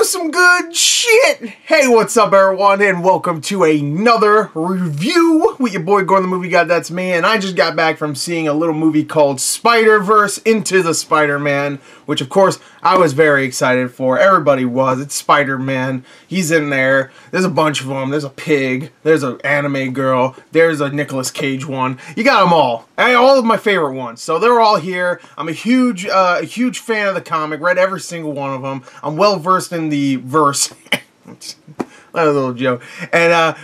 was some good shit. Hey, what's up, everyone, and welcome to another review with your boy GorTheMovieGod. That's me, and I just got back from seeing a little movie called Spider-Verse Into the Spider-Man, which, of course, I was very excited for. Everybody was. It's Spider-Man. He's in there. There's a bunch of them. There's a pig. There's an anime girl. There's a Nicolas Cage one. You got them all. And all of my favorite ones. So they're all here. I'm a huge fan of the comic. Read every single one of them. I'm well versed in the verse. That was a little joke. And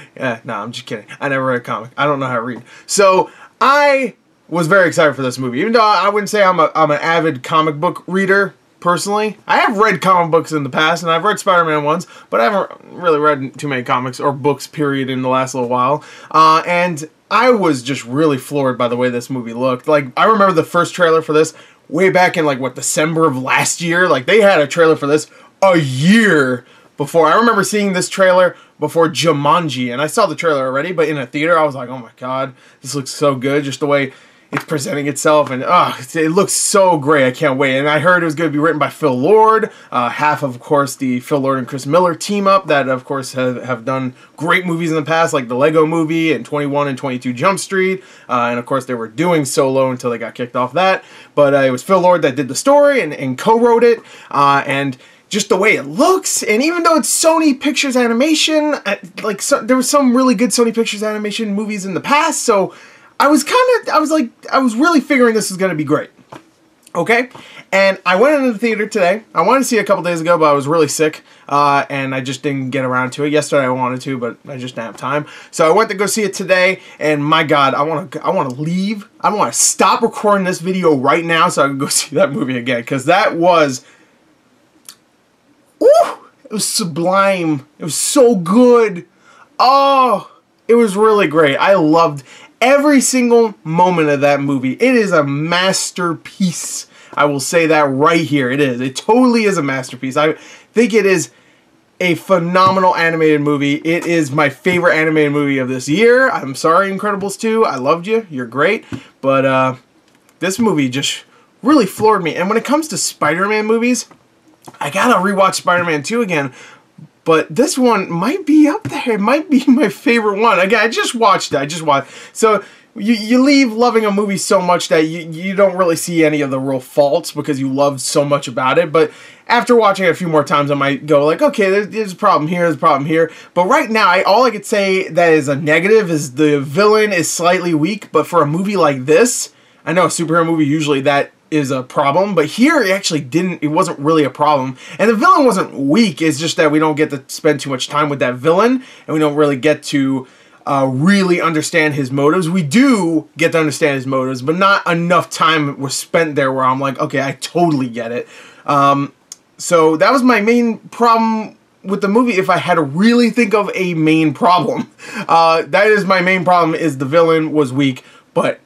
no, I'm just kidding. I never read a comic. I don't know how to read. So I was very excited for this movie, even though I wouldn't say I'm an avid comic book reader personally. I have read comic books in the past, and I've read Spider-Man ones, but I haven't really read too many comics or books, period, in the last little while. And I was just really floored by the way this movie looked. Like, I remember the first trailer for this way back in, like, what, December of last year? Like, they had a trailer for this a year before. I remember seeing this trailer before Jumanji, and I saw the trailer already, but in a theater, I was like, oh my god, this looks so good, just the way it's presenting itself, and it looks so great. I can't wait. And I heard it was going to be written by Phil Lord, half of course, the Phil Lord and Chris Miller team up that, of course, have done great movies in the past, like the Lego Movie and 21 and 22 Jump Street, and of course, they were doing Solo until they got kicked off that, but it was Phil Lord that did the story and co-wrote it, and just the way it looks, and even though it's Sony Pictures Animation, there was some really good Sony Pictures Animation movies in the past, so I was really figuring this was going to be great. Okay? And I went into the theater today. I wanted to see it a couple days ago, but I was really sick, and I just didn't get around to it. Yesterday I wanted to, but I just didn't have time. So I went to go see it today, and my god, I want to leave. I want to stop recording this video right now so I can go see that movie again, because that was... Ooh, it was sublime. It was so good. Oh, it was really great. I loved every single moment of that movie. It is a masterpiece. I will say that right here. It is. It totally is a masterpiece. I think it is a phenomenal animated movie. It is my favorite animated movie of this year. I'm sorry, Incredibles 2. I loved you. You're great. But this movie just really floored me. And when it comes to Spider-Man movies, I gotta rewatch Spider-Man 2 again, but this one might be up there. It might be my favorite one. Again, I just watched it. So you leave loving a movie so much that you don't really see any of the real faults because you loved so much about it. But after watching it a few more times, I might go like, okay, there's a problem here, there's a problem here. But right now, all I could say that is a negative is the villain is slightly weak. But for a movie like this, I know a superhero movie usually that is a problem, but here it wasn't really a problem. And the villain wasn't weak, it's just that we don't get to spend too much time with that villain, and we don't really get to really understand his motives. We do get to understand his motives, but not enough time was spent there where I'm like, okay, I totally get it. So that was my main problem with the movie, if I had to really think of a main problem. That is my main problem, is the villain was weak, but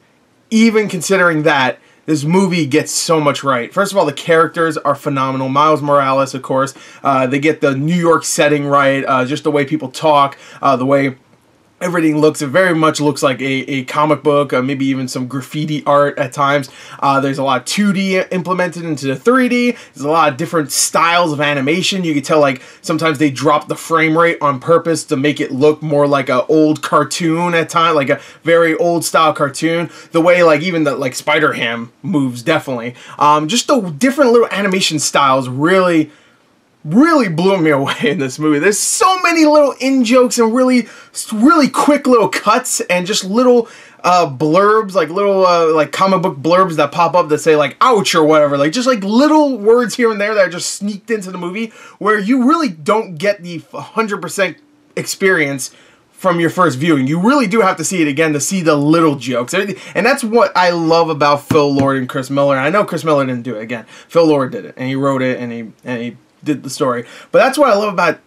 even considering that, this movie gets so much right. First of all, the characters are phenomenal. Miles Morales, of course. They get the New York setting right. Just the way people talk. The way everything looks. It very much looks like a comic book. Maybe even some graffiti art at times. There's a lot of 2D implemented into the 3D. There's a lot of different styles of animation. You can tell, like, sometimes they drop the frame rate on purpose to make it look more like an old cartoon at times. Like a very old style cartoon. The way, like, even the, like, Spider-Ham moves, definitely. Just the different little animation styles really blew me away in this movie. There's so many little in-jokes and really quick little cuts and just little blurbs, like little like comic book blurbs that pop up that say like ouch or whatever, like just like little words here and there that are just sneaked into the movie where you really don't get the 100% experience from your first viewing. You really do have to see it again to see the little jokes. And that's what I love about Phil Lord and Chris Miller. I know Chris Miller didn't do it again. Phil Lord did it, and he wrote it, and he did the story. But that's what I love about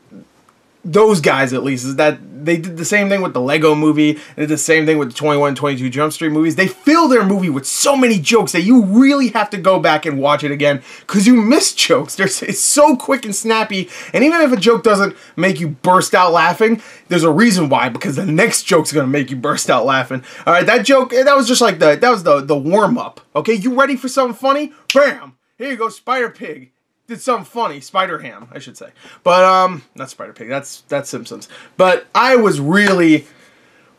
those guys, at least, is that they did the same thing with the Lego Movie, and did the same thing with the 21 and 22 Jump Street movies. They fill their movie with so many jokes that you really have to go back and watch it again, because you miss jokes. It's so quick and snappy, and even if a joke doesn't make you burst out laughing, there's a reason why, because the next joke's gonna make you burst out laughing. Alright, that joke, that was just like the warm-up. Okay, you ready for something funny? Bam! Here you go, Spider Pig. did something funny. Spider-Ham, I should say. But, not Spider-Pig, that's Simpsons. But I was really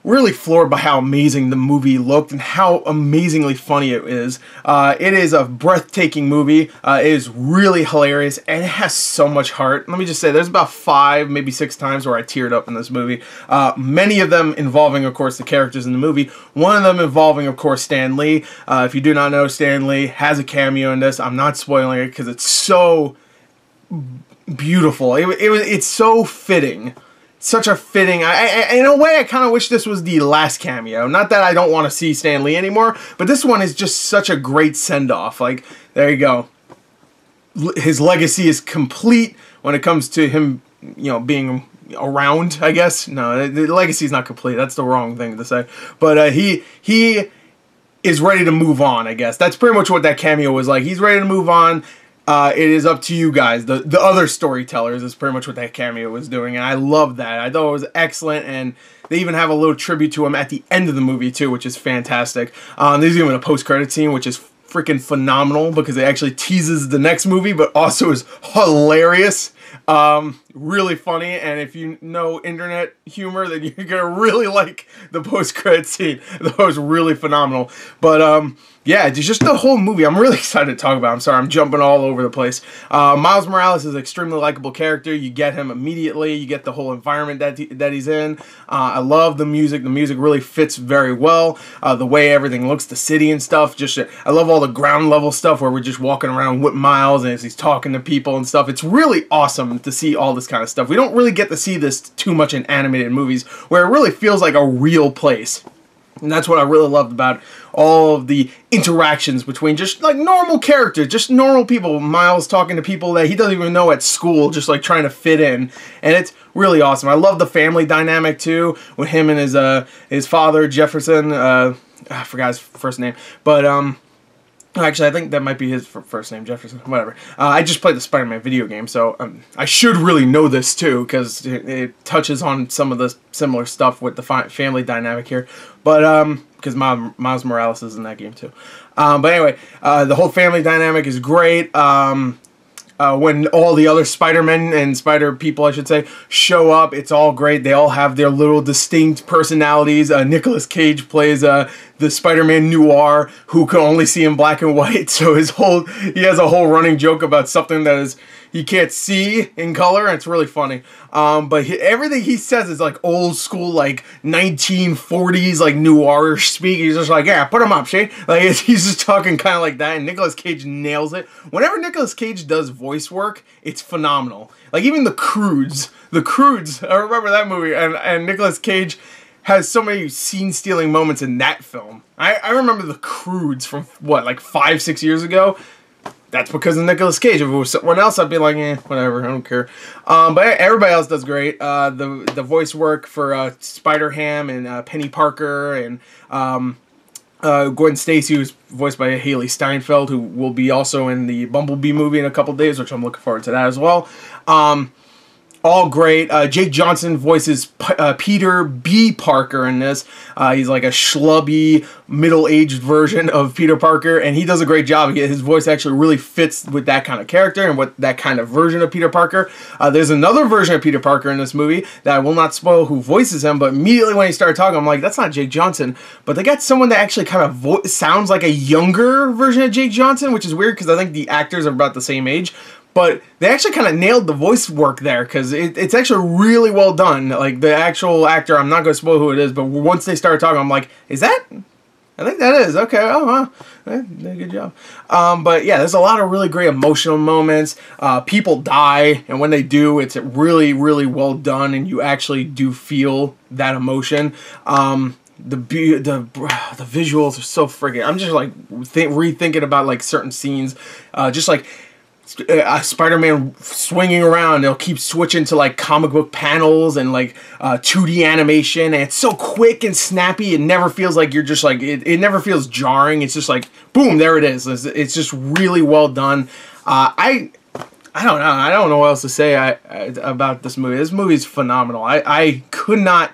floored by how amazing the movie looked and how amazingly funny it is. It is a breathtaking movie. It is really hilarious, and it has so much heart. Let me just say, there's about 5, maybe 6 times where I teared up in this movie. Many of them involving, of course, the characters in the movie. One of them involving, of course, Stan Lee. If you do not know, Stan Lee has a cameo in this. I'm not spoiling it because it's so beautiful. It's so fitting. Such a fitting, in a way I kind of wish this was the last cameo. Not that I don't want to see Stan Lee anymore, but this one is just such a great send-off. Like, there you go. His legacy is complete when it comes to him, you know, being around, I guess. No, the legacy is not complete. That's the wrong thing to say. But he is ready to move on, I guess. That's pretty much what that cameo was like. He's ready to move on. It is up to you guys. The other storytellers is pretty much what that cameo was doing, and I love that. I thought it was excellent, and they even have a little tribute to him at the end of the movie too, which is fantastic. There's even a post-credit scene, which is freaking phenomenal because it actually teases the next movie, but also is hilarious. Really funny, and if you know internet humor, then you're gonna really like the post-credit scene. That was really phenomenal. But yeah, it's just the whole movie I'm really excited to talk about. I'm sorry, I'm jumping all over the place. Miles Morales is an extremely likable character. You get him immediately. You get the whole environment that he's in. I love the music. The music really fits very well. The way everything looks, the city and stuff. I love all the ground level stuff where we're just walking around with Miles and as he's talking to people and stuff. It's really awesome to see all this kind of stuff. We don't really get to see this too much in animated movies where it really feels like a real place. And that's what I really loved about all of the interactions between just like normal characters, just normal people. Miles talking to people that he doesn't even know at school, just like trying to fit in. And it's really awesome. I love the family dynamic too with him and his father, Jefferson. I forgot his first name. But actually, I think that might be his first name, Jefferson. Whatever. I just played the Spider-Man video game, so I should really know this too, because it touches on some of the similar stuff with the family dynamic here. But because Miles Morales is in that game too. But anyway, the whole family dynamic is great. When all the other Spider-Men and Spider people, I should say, show up, it's all great. They all have their little distinct personalities. Nicolas Cage plays the Spider-Man noir who can only see in black and white. So he has a whole running joke about something that he can't see in color, and it's really funny. But everything he says is like old school, like 1940s, like noirish speak. He's just like, yeah, put him up, see? Like he's just talking kind of like that, and Nicolas Cage nails it. Whenever Nicolas Cage does voice work, it's phenomenal. Like even the Croods, I remember that movie, and Nicolas Cage has so many scene-stealing moments in that film. I remember the Croods from, what, like 5-6 years ago? That's because of Nicolas Cage. If it was someone else, I'd be like, eh, whatever, I don't care. But everybody else does great. The voice work for Spider-Ham and Penny Parker and Gwen Stacy, who's voiced by Haley Steinfeld, who will be also in the Bumblebee movie in a couple days, which I'm looking forward to that as well. All great. Jake Johnson voices Peter B. Parker in this. He's like a schlubby, middle-aged version of Peter Parker, and he does a great job. His voice actually really fits with that kind of character and what that kind of version of Peter Parker. There's another version of Peter Parker in this movie that I will not spoil who voices him, but immediately when he started talking, I'm like, that's not Jake Johnson. But they got someone that actually kind of sounds like a younger version of Jake Johnson, which is weird because I think the actors are about the same age. But they actually kind of nailed the voice work there because it's actually really well done. Like, the actual actor, I'm not going to spoil who it is, but once they started talking, I'm like, is that? I think that is. Okay, oh, wow. Good job. But yeah, there's a lot of really great emotional moments. People die, and when they do, it's really, really well done, and you actually do feel that emotion. The visuals are so friggin'. I'm just like rethinking about like certain scenes, just like Spider-Man swinging around. They'll keep switching to like comic book panels and like 2D animation, and it's so quick and snappy. It never feels like you're just like it never feels jarring. It's just like boom, there it is. It's just really well done. I don't know. I don't know what else to say about this movie. This movie is phenomenal. I could not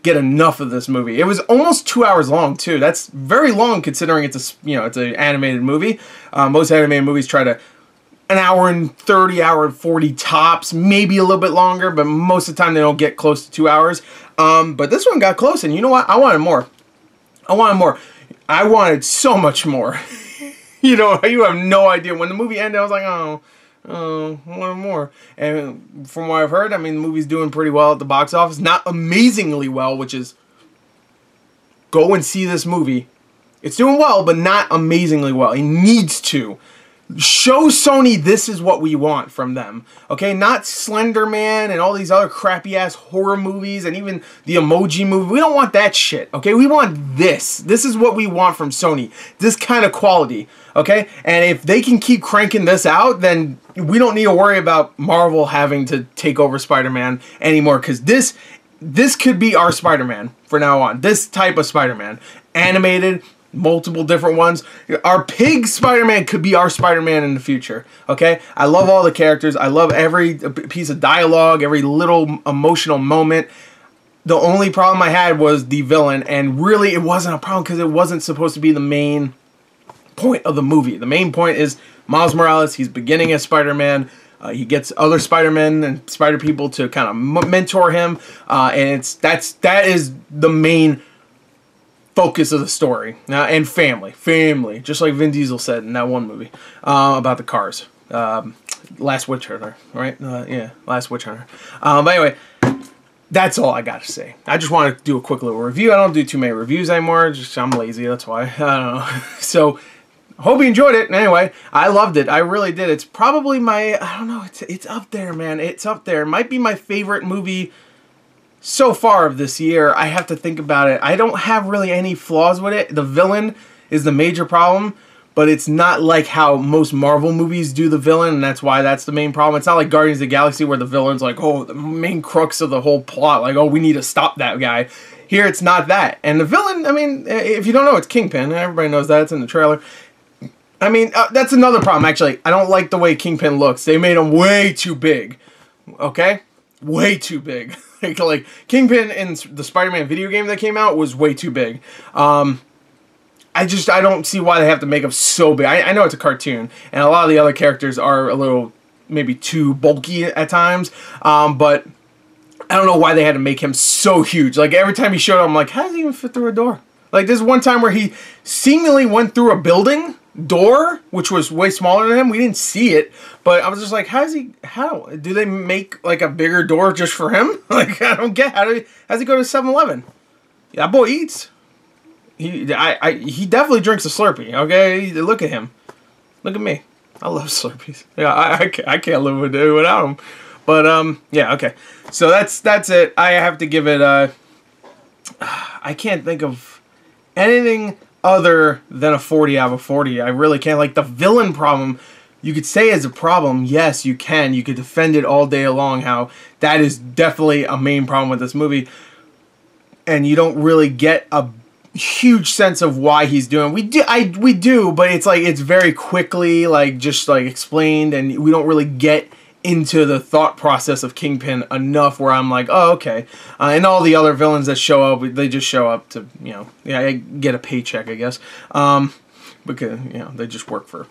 get enough of this movie. It was almost 2 hours long too. That's very long considering it's an animated movie. Most animated movies try to an hour and 30, hour and 40 tops, maybe a little bit longer, but most of the time they don't get close to 2 hours. But this one got close, and you know what? I wanted more. I wanted more. I wanted so much more. You know, you have no idea. When the movie ended, I was like, oh, I wanted more. And from what I've heard, I mean, the movie's doing pretty well at the box office. Not amazingly well, which is, go and see this movie. It's doing well, but not amazingly well. It needs to. Show Sony this is what we want from them. Okay? Not Slender Man and all these other crappy-ass horror movies and even the Emoji Movie. We don't want that shit. Okay? We want this. This is what we want from Sony. This kind of quality. Okay? And if they can keep cranking this out, then we don't need to worry about Marvel having to take over Spider-Man anymore. Because this could be our Spider-Man from now on. This type of Spider-Man. Animated, multiple different ones. Our pig Spider-Man could be our Spider-Man in the future. Okay? I love all the characters. I love every piece of dialogue, every little emotional moment. The only problem I had was the villain, and really it wasn't a problem because it wasn't supposed to be the main point of the movie. The main point is Miles Morales. He's beginning as Spider-Man. He gets other Spider-Men and Spider-People to kind of mentor him, and that is the main focus of the story. And family, just like Vin Diesel said in that one movie about the cars. Last Witch Hunter, right? Yeah, Last Witch Hunter. But anyway, that's all I got to say. I just want to do a quick little review. I don't do too many reviews anymore. Just I'm lazy, that's why. I don't know. So, hope you enjoyed it. Anyway, I loved it. I really did. It's probably my, I don't know, it's up there, man. It's up there. It might be my favorite movie so far of this year. I have to think about it. I don't have really any flaws with it. The villain is the major problem, but it's not like how most Marvel movies do the villain, and that's why that's the main problem. It's not like Guardians of the Galaxy where the villain's like, oh, the main crux of the whole plot, like, oh, we need to stop that guy. Here, it's not that. And the villain, I mean, if you don't know, it's Kingpin. Everybody knows that. It's in the trailer. I mean, that's another problem, actually. I don't like the way Kingpin looks. They made him way too big. Okay? Way too big. like Kingpin in the Spider-Man video game that came out was way too big. I don't see why they have to make him so big. I know it's a cartoon, and a lot of the other characters are a little, maybe too bulky at times, but I don't know why they had to make him so huge. Like, every time he showed up, I'm like, how does he even fit through a door? Like, there's one time where he seemingly went through a building door, which was way smaller than him. We didn't see it, but I was just like, how do they make like a bigger door just for him? Like, I don't get, how's he go to 7-Eleven? Yeah, that boy eats. He definitely drinks a Slurpee. Okay, look at him. Look at me. I love Slurpees. Yeah, I can't live without them. But yeah, okay. So that's it. I have to give it I can't think of anything other than a 40 out of 40. I really can't. Like, the villain problem, you could say is a problem. Yes, you can. You could defend it all day long, how that is definitely a main problem with this movie. And you don't really get a huge sense of why he's doing. We do, but it's like, it's very quickly, like, just like explained, and we don't really get into the thought process of Kingpin enough where I'm like, oh, okay. And all the other villains that show up, they just show up to, you know, yeah, get a paycheck, I guess. Because, you know, they just work for,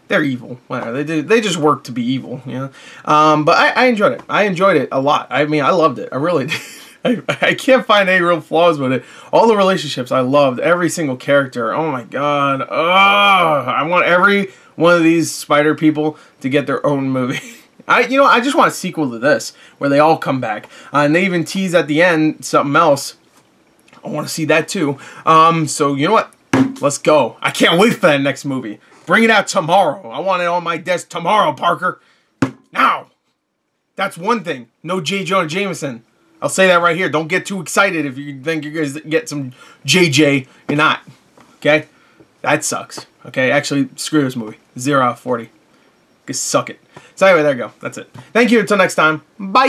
they're evil. Whatever. They just work to be evil, you know. But I enjoyed it. I enjoyed it a lot. I mean, I loved it. I really did. I can't find any real flaws with it. All the relationships I loved. Every single character. Oh my god. Oh, I want every one of these spider people to get their own movie. I just want a sequel to this, where they all come back. And they even tease at the end something else. I want to see that too. So, you know what? Let's go. I can't wait for that next movie. Bring it out tomorrow. I want it on my desk tomorrow, Parker. Now. That's one thing. No J. Jonah Jameson. I'll say that right here. Don't get too excited if you think you're going to get some JJ. You're not. Okay? That sucks. Okay? Actually, screw this movie. 0 out of 40. Just suck it. So anyway, there you go. That's it. Thank you. Until next time. Bye.